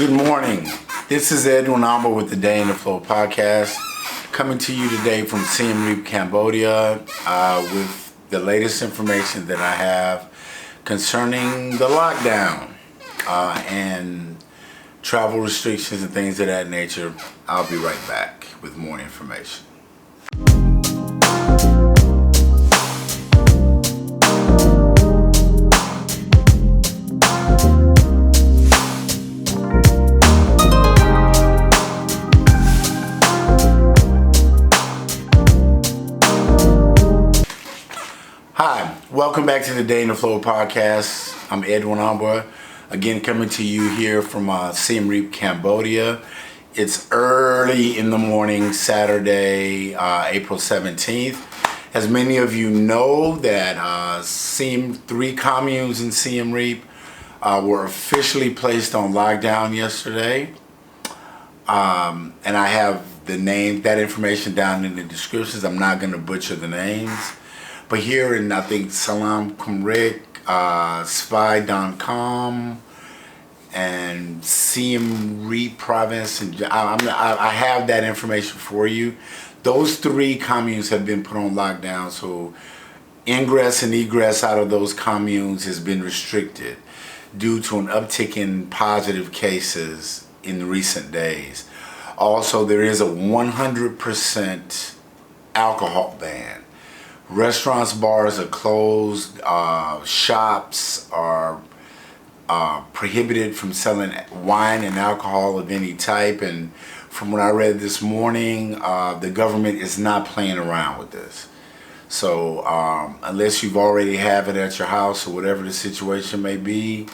Good morning. This is Edwin Amba with the Day in the Flow podcast, coming to you today from Siem Reap, Cambodia, with the latest information that I have concerning the lockdown and travel restrictions and things of that nature. I'll be right back with more information. Hi, welcome back to the Day in the Flow podcast. I'm Edwin Amba, again coming to you here from Siem Reap, Cambodia. It's early in the morning, Saturday, April 17th. As many of you know, that three communes in Siem Reap were officially placed on lockdown yesterday. And I have that information down in the descriptions. I'm not going to butcher the names. But here in, I think, Sala, Kamroeuk, Svay Dangkum, and Siem Reap Provincial, and I have that information for you. Those three communes have been put on lockdown, so ingress and egress out of those communes has been restricted due to an uptick in positive cases in the recent days. Also, there is a 100% alcohol ban. Restaurants, bars are closed. Shops are prohibited from selling wine and alcohol of any type. And from what I read this morning, the government is not playing around with this. So unless you've already have it at your house or whatever the situation may be,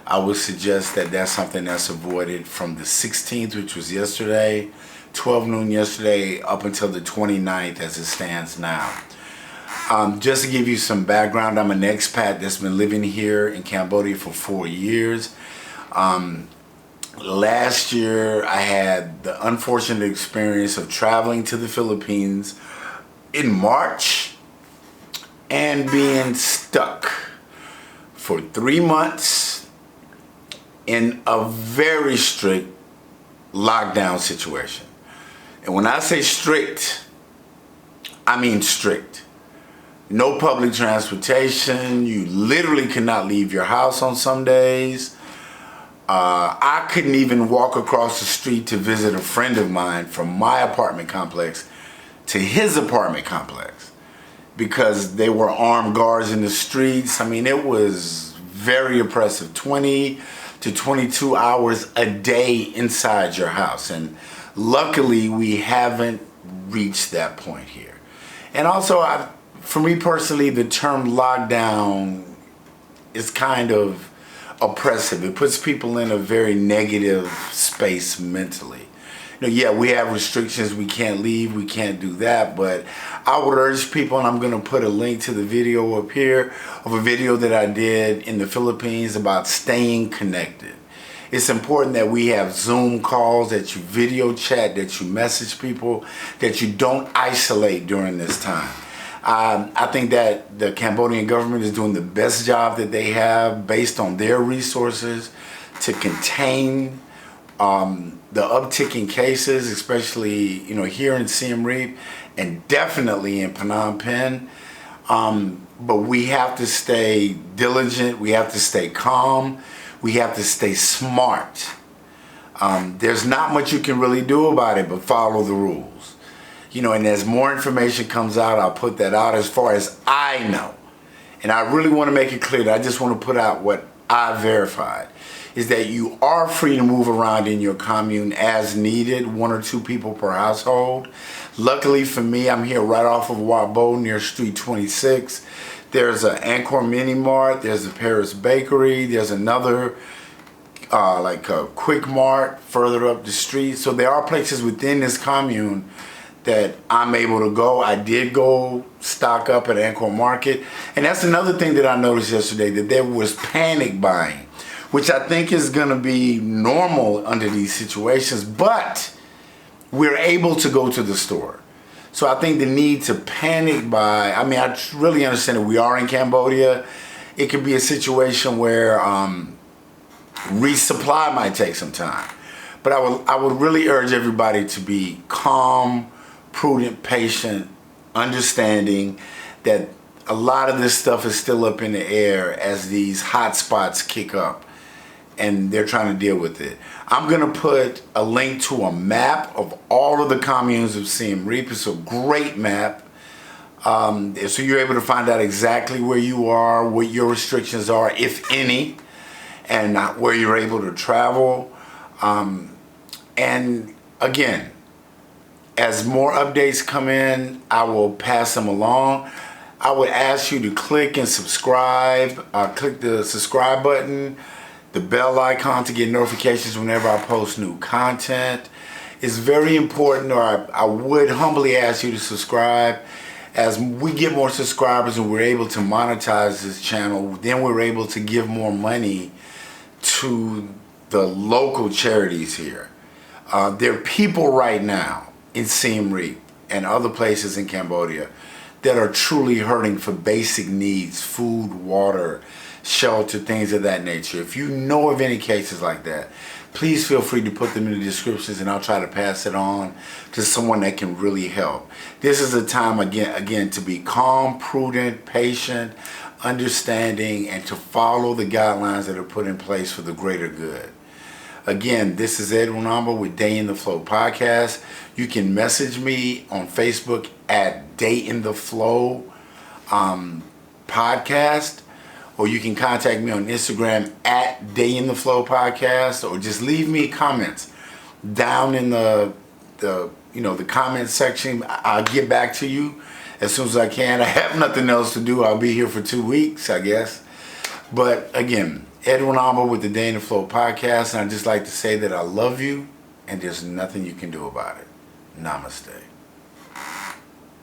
I would suggest that that's something that's avoided from the 16th, which was yesterday, 12 noon yesterday, up until the 29th as it stands now. Just to give you some background, I'm an expat that's been living here in Cambodia for 4 years. Last year, I had the unfortunate experience of traveling to the Philippines in March and being stuck for 3 months in a very strict lockdown situation. And when I say strict, I mean strict. No public transportation. You literally cannot leave your house on some days. I couldn't even walk across the street to visit a friend of mine from my apartment complex to his apartment complex because they were armed guards in the streets. I mean, it was very oppressive. 20 to 22 hours a day inside your house. And luckily, we haven't reached that point here. And also, for me personally, the term lockdown is kind of oppressive. It puts people in a very negative space mentally. You know, yeah, we have restrictions. We can't leave. We can't do that. But I would urge people, and I'm going to put a link to the video up here of a video that I did in the Philippines about staying connected. It's important that we have Zoom calls, that you video chat, that you message people, that you don't isolate during this time. I think that the Cambodian government is doing the best job that they have based on their resources to contain the uptick in cases, especially here in Siem Reap and definitely in Phnom Penh. But we have to stay diligent. We have to stay calm. We have to stay smart. There's not much you can really do about it but follow the rules. And as more information comes out, I'll put that out as far as I know. And I really want to make it clear that I just want to put out what I verified, is that you are free to move around in your commune as needed, 1 or 2 people per household. Luckily for me, I'm here right off of Wabo near Street 26. There's an Angkor Mini Mart, there's a Paris Bakery, there's another like a Quick Mart further up the street. So there are places within this commune that I'm able to go. I did go stock up at Angkor Market. And that's another thing that I noticed yesterday, that there was panic buying, which I think is gonna be normal under these situations, but we're able to go to the store. So I think the need to panic buy, I mean, I really understand that we are in Cambodia. It could be a situation where Resupply might take some time. But I would really urge everybody to be calm, prudent, patient, understanding that a lot of this stuff is still up in the air as these hot spots kick up and they're trying to deal with it. I'm going to put a link to a map of all of the communes of Siem Reap. It's a great map. So you're able to find out exactly where you are, what your restrictions are, if any, and where you're able to travel. And again, as more updates come in, I will pass them along. I would ask you to click and subscribe. Click the subscribe button, the bell icon to get notifications whenever I post new content. It's very important, or I would humbly ask you to subscribe. As we get more subscribers and we're able to monetize this channel, then we're able to give more money to the local charities here. There are people right now in Siem Reap and other places in Cambodia that are truly hurting for basic needs, food, water, shelter, things of that nature. If you know of any cases like that, please feel free to put them in the descriptions and I'll try to pass it on to someone that can really help. This is a time, again, to be calm, prudent, patient, understanding, and to follow the guidelines that are put in place for the greater good. Again, this is Ed Runamba with Day in the Flow podcast. You can message me on Facebook at Day in the Flow podcast, or you can contact me on Instagram at Day in the Flow podcast, or just leave me comments down in the comment section. I'll get back to you as soon as I can. I have nothing else to do. I'll be here for 2 weeks, I guess. But again, Ed Runamba with the Day in the Flow podcast, and I'd just like to say that I love you and there's nothing you can do about it. Namaste.